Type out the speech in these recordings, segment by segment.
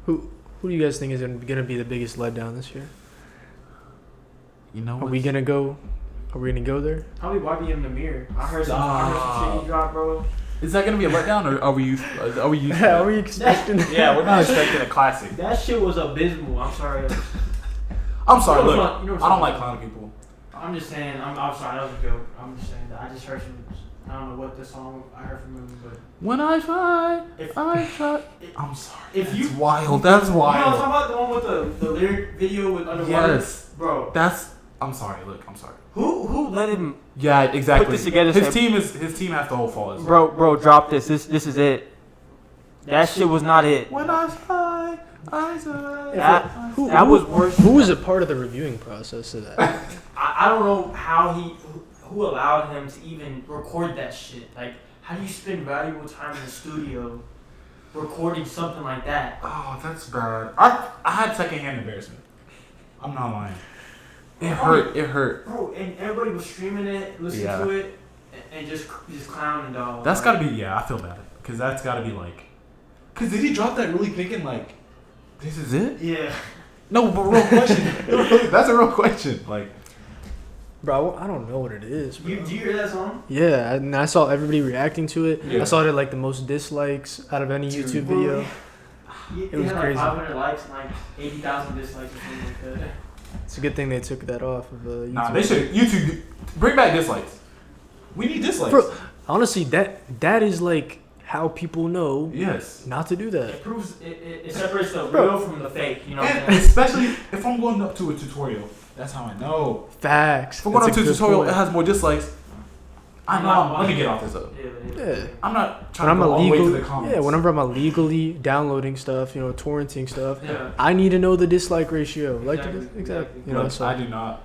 Who do you guys think is gonna be the biggest letdown this year? You know, Are we gonna go there? Probably YBN Nahmir. I heard some shit he dropped, bro. Is that gonna be a letdown, or are we used to Are we expecting? Yeah, we're not expecting a classic. That shit was abysmal. I'm sorry. I'm sorry. You know Look, what I don't like clowning people. I'm just saying. I'm sorry. That was a joke. I'm just saying that I just heard some. I don't know what the song I heard from him, but When I try. I'm sorry. If That's you wild. That's You know what I'm wild. talking about? The one with the lyric video with Underwhelming? Yes. Bro. I'm sorry. Look, I'm sorry. Who let him Yeah, exactly. put this together? His team has the whole fault. Bro, drop this. This is it. That shit was not it. When I try. That was worse. Who was a part of the reviewing process of that? I don't know how who allowed him to even record that shit. Like, how do you spend valuable time in the studio recording something like that? Oh, that's bad. I had secondhand embarrassment. I'm not lying. It hurt. Bro, and everybody was streaming it, listening to it, and just clowning, dog. That's gotta be, I feel bad. Because that's gotta be like. Because did he drop that really thinking like, this is it? Yeah. No, but real question. That's a real question. Like, Bro, I don't know what it is. Do you hear that song? Yeah, and I saw everybody reacting to it. Yeah. I saw it at like the most dislikes out of any YouTube video. It was had crazy. like 500 likes and like 80,000 dislikes or something like that. It's a good thing they took that off of YouTube. nah, they should. YouTube, bring back dislikes. We need dislikes. Bro, honestly, that is like how people know Yes. not to do that. It proves it separates the real from the fake. You know what I'm And saying? especially if I'm going up to a tutorial. That's how I know. Facts. If I'm going up That's to a a good tutorial, point. it has more dislikes. I know. Let me get off this up. Yeah. I'm not When trying I'm to go all the way to illegally, the comments. yeah, whenever I'm illegally downloading stuff, torrenting stuff, Yeah. I need to know the dislike ratio. Exactly. Exactly. Look, So I do not.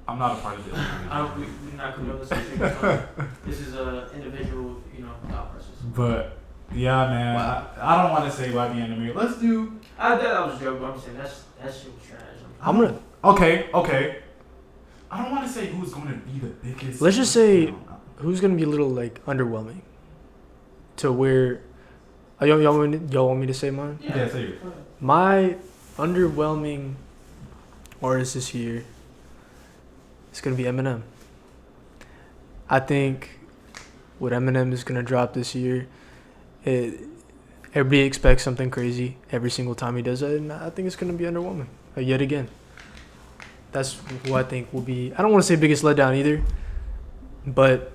I'm not a part of it. We're not going to This is an individual, thought process. But yeah, man, I don't want to say YBN Nahmir. Let's do. That was a joke, but I'm saying that shit was trash. I'm gonna. Okay. I don't want to say who's going to be the biggest. Let's just say who's gonna be a little like underwhelming, to where. Y'all want me to say mine? Yeah, say it. My underwhelming artist this year is gonna be Eminem. I think what Eminem is gonna drop this year, everybody expects something crazy every single time he does it, and I think it's gonna be underwhelming yet again. That's who I think will be. I don't want to say biggest letdown either, but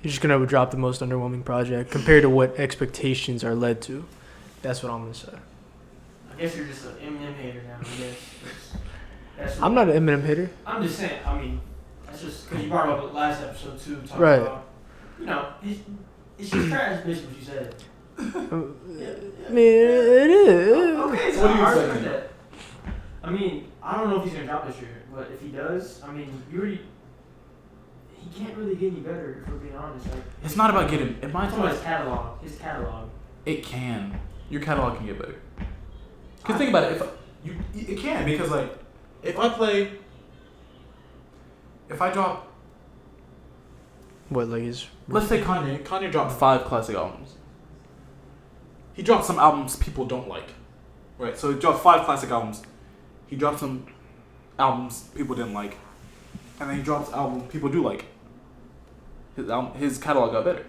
he's just gonna drop the most underwhelming project compared to what expectations are led to. That's what I'm gonna say. I guess you're just an Eminem hater now. I guess. That's I'm not an Eminem hater. I'm just saying. I mean, that's just because you brought up the last episode too. Talking Right. about, it's just trash, basically what you said. I mean, it is. Okay, so What do you I say? respect that. I mean, I don't know if he's gonna drop this year, but if he does, I mean, he can't really get any better. If we're being honest, like It's not about getting. In my I'm talking about time, his catalog. it can. Your catalog can get better. Cause think about it. It can, because like if I drop. What, like his? Let's say Kanye. Kanye dropped 5 classic albums. He dropped some albums people don't like. Right? So he dropped 5 classic albums. He dropped some albums people didn't like. And then he drops albums people do like. His catalog got better.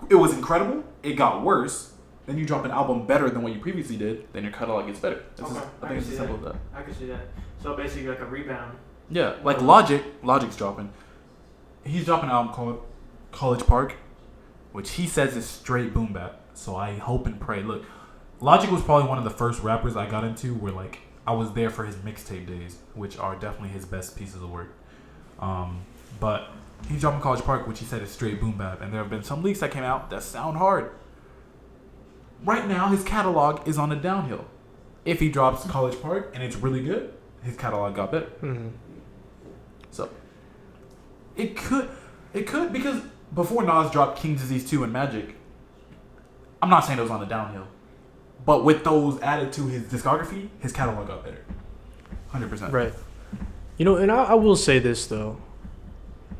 It was incredible. It got worse. Then you drop an album better than what you previously did, then your catalog gets better. I think it's as simple as that. I can see that. So basically like a rebound. Yeah, like Logic's dropping. He's dropping an album called College Park, which he says is straight boom bap. So I hope and pray. Look, Logic was probably one of the first rappers I got into where like I was there for his mixtape days, which are definitely his best pieces of work. But he's dropping College Park, which he said is straight boom bap, and there have been some leaks that came out that sound hard. Right now, his catalog is on the downhill. If he drops College Park and it's really good, his catalog got better. Mm-hmm. So it could because before Nas dropped King Disease 2 and Magic, I'm not saying it was on the downhill, but with those added to his discography, his catalog got better. 100%. Right. And I will say this though.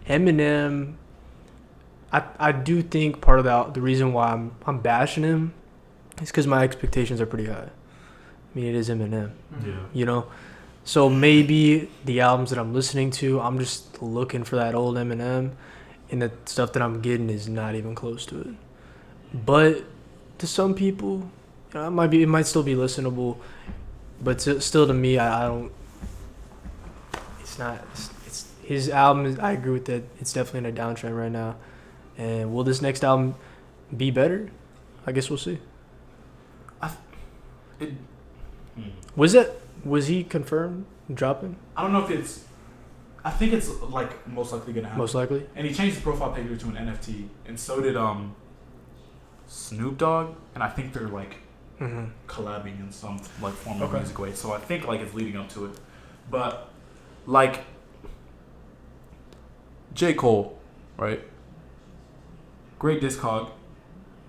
Eminem, I do think part of the reason why I'm bashing him is because my expectations are pretty high. I mean, it is Eminem. Yeah. You know, so maybe the albums that I'm listening to, I'm just looking for that old Eminem, and the stuff that I'm getting is not even close to it. But to some people, you know, it might still be listenable, but still to me, I don't. It's not. It's his album. I agree with that. It's definitely in a downtrend right now. And will this next album be better? I guess we'll see. It, Was he confirmed dropping? I don't know if it's. I think it's like most likely gonna happen. Most likely. And he changed his profile picture to an NFT, and so did Snoop Dogg, and I think they're like collabing in some like form of music way. So I think like it's leading up to it, but like J. Cole, right? Great discog.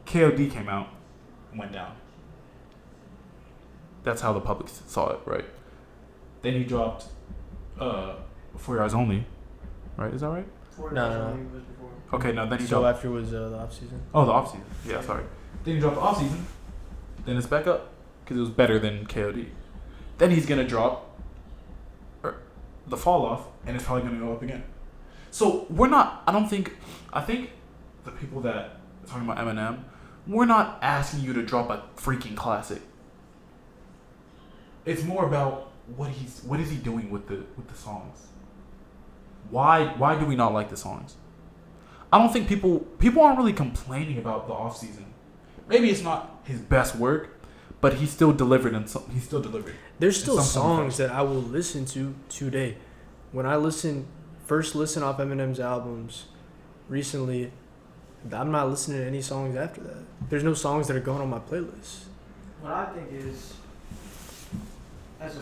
KOD came out, went down. That's how the public saw it, right? Then he dropped 4 Your Eyes Only, right? Is that right? No. Okay, no. Then he So dropped. after was the off season. Oh, the off season. Yeah, sorry. Then he dropped the off season. Then it's back up because it was better than KOD. Then he's gonna drop the fall off, and it's probably gonna go up again. So we're not. I think the people that are talking about Eminem, we're not asking you to drop a freaking classic. It's more about what is he doing with the songs. Why do we not like the songs? I don't think people aren't really complaining about the off season. Maybe it's not his best work, but he still delivered he's still delivered. There's still songs that I will listen to today. When I first listen off Eminem's albums recently, I'm not listening to any songs after that. There's no songs that are going on my playlist. What I think is, he's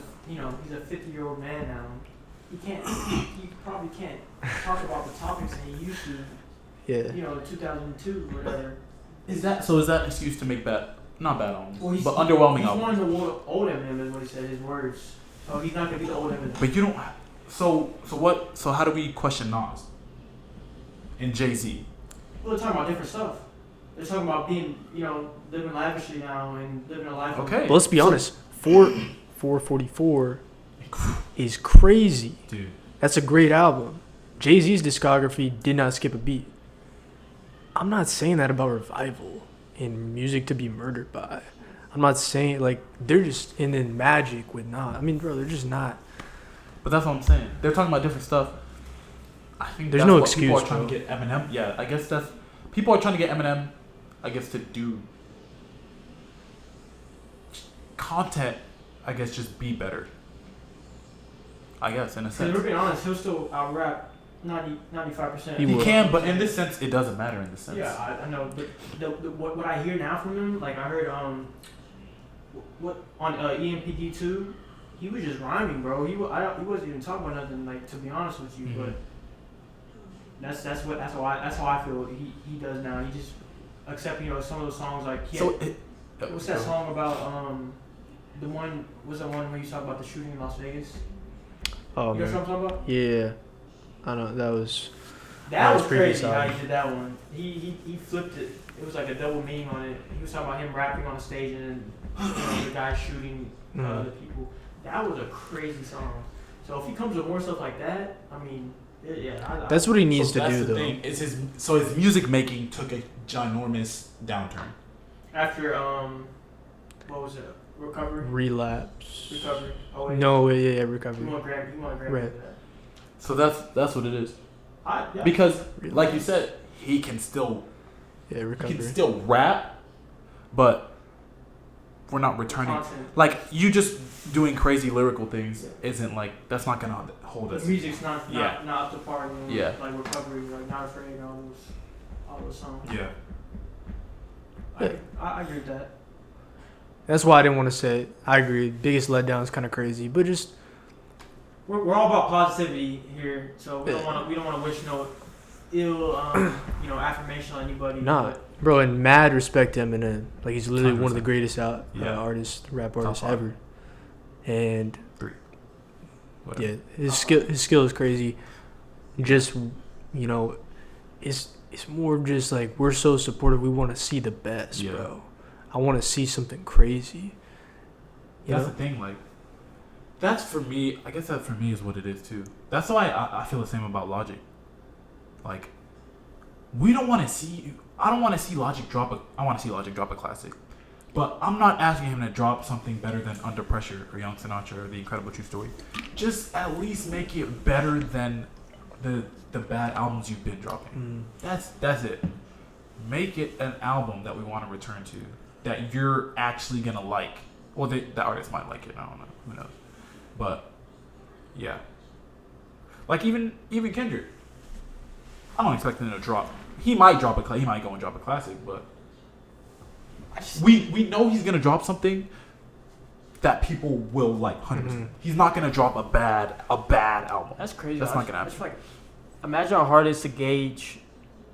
a 50-year-old man now. He probably can't talk about the topics that he used to. Yeah. 2002 or whatever. Is that an excuse to make not bad albums, but underwhelming underwhelming he's albums? He's one of the old Eminem is what he said, his words. So he's not gonna be the old Eminem. But you don't. So how do we question Nas and Jay-Z? Well, they're talking about different stuff. They're talking about being, living lavishly now and living a life. Okay. But let's be honest. 444 is crazy. Dude. That's a great album. Jay-Z's discography did not skip a beat. I'm not saying that about Revival and Music to Be Murdered By. I'm not saying, like, they're just in then Magic with Nas. I mean, bro, they're just not. But that's what I'm saying. They're talking about different stuff. I think there's that's no what excuse, people are trying bro. to get Eminem. Yeah, I guess that's people are trying to get Eminem. I guess to do content. I guess just be better. I guess in a sense. We're being honest, he'll still out rap 95%. He can, but in this sense, it doesn't matter in this sense. Yeah, I know. But what I hear now from him, like I heard what on EMPD2, he was just rhyming, bro. He wasn't even talking about nothing. Like, to be honest with you, but that's how I feel. He does now. He just accept some of those songs like. What's that song about the one? Was that one where you talk about the shooting in Las Vegas? Oh, you know what I'm talking about? Yeah, I know that was crazy how he did that one. He flipped it. It was like a double meaning on it. He was talking about him rapping on a stage and then the guy shooting other people. That was a crazy song. So if he comes with more stuff like that, I mean, that's what he needs to do, though. Thing. His music making took a ginormous downturn. After what was it? Recovery. Relapse. Recovery. Oh wait. No, yeah, recovery. You want to grab right. that. So that's what it is. Yeah. Because, like you said, he can still rap, but we're not returning. Like, you just doing crazy lyrical things isn't like, that's not gonna hold us. The music's not up to par anymore. Yeah. Like Recovery, like Not Afraid, and all those songs. Yeah. I agree with that. That's why I didn't want to say it. I agree. Biggest letdown is kind of crazy, but just we're all about positivity here, so we don't want to wish no ill affirmation on anybody. Nah, bro, and mad respect to Eminem. Like, he's literally 100%. One of the greatest rap artists ever. And yeah, his skill is crazy. Just it's more of just like, we're so supportive. We want to see the best, bro. I want to see something crazy. That's the thing. Like, that's for me. I guess that for me is what it is too. That's why I feel the same about Logic. Like, we don't want to see. I don't want to see Logic drop a. I want to see Logic drop a classic. But I'm not asking him to drop something better than Under Pressure or Young Sinatra or The Incredible True Story. Just at least make it better than the bad albums you've been dropping. That's it. Make it an album that we want to return to, that you're actually gonna like. Well, the artist might like it. I don't know. Who knows? But yeah, like even Kendrick. I don't expect him to drop. He might drop he might go and drop a classic, but we know he's gonna drop something that people will like 100%. He's not gonna drop a bad album. That's crazy. That's not gonna happen. Like, imagine how hard it is to gauge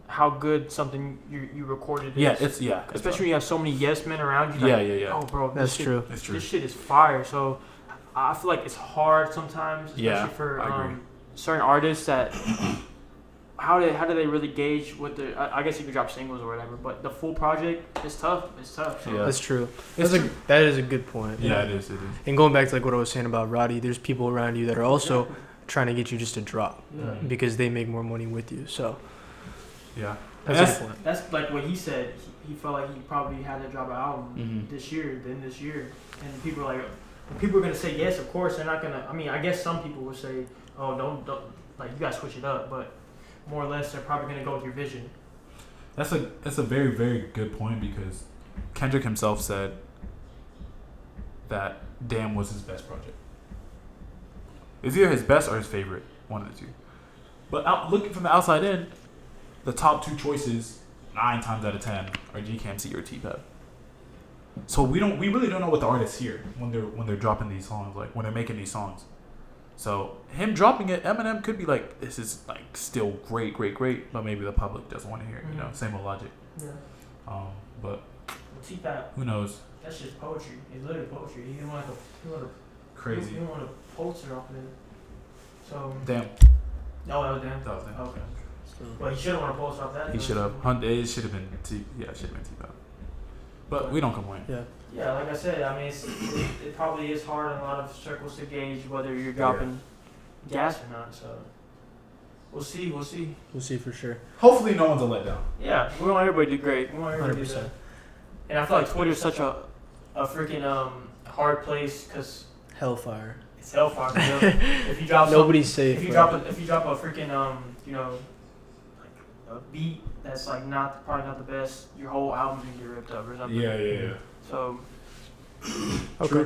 how good something you recorded is. Yeah, especially when you have so many yes men around you. Yeah. Oh, bro, That's true. That's true. This shit is fire. So I feel like it's hard sometimes, especially for certain artists that. How do they really gauge what the? I guess you can drop singles or whatever, but the full project is tough. It's tough. So. Yeah. That's true. That is a good point. Yeah, it is. And going back to like what I was saying about Roddy, there's people around you that are also trying to get you just to drop because they make more money with you. So yeah, that's a good point. That's like what he said. He felt like he probably had to drop an album this year, and people are like, people are gonna say yes. Of course, they're not gonna. I mean, I guess some people will say, oh, don't like you gotta switch it up, but. More or less, they're probably going to go with your vision. That's a very, very good point because Kendrick himself said that Damn was his best project. It's either his best or his favorite, one of the two. But looking from the outside in, the top two choices, 9 times out of 10, are GKMC or T-Pep. So we really don't know what the artists hear when they're dropping these songs, like when they're making these songs. So him dropping it, Eminem could be like, this is like still great, but maybe the public doesn't want to hear it. You know, same with Logic. Yeah. But T-Pap, who knows? that's just poetry. It's literally poetry. He didn't want to Crazy. He didn't want a poster off of it. So. Damn. No, that was damn. That was Damn. Okay. Well, he should have wanted a poster off that. He should have. It should have been T-Pap. But we don't complain. Yeah. Yeah, like I said, I mean, it probably is hard in a lot of circles to gauge whether you're dropping gas or not. So we'll see. We'll see for sure. Hopefully, no one's a letdown. Yeah, we want everybody to do great. We want everybody 100%. to do that. And I feel like Twitter's such a freaking hard place because Hellfire. it's hellfire. You know? If you drop Nobody's safe. if you drop a freaking like a beat that's like probably not the best, your whole album's gonna get ripped up or something. Yeah. So Okay.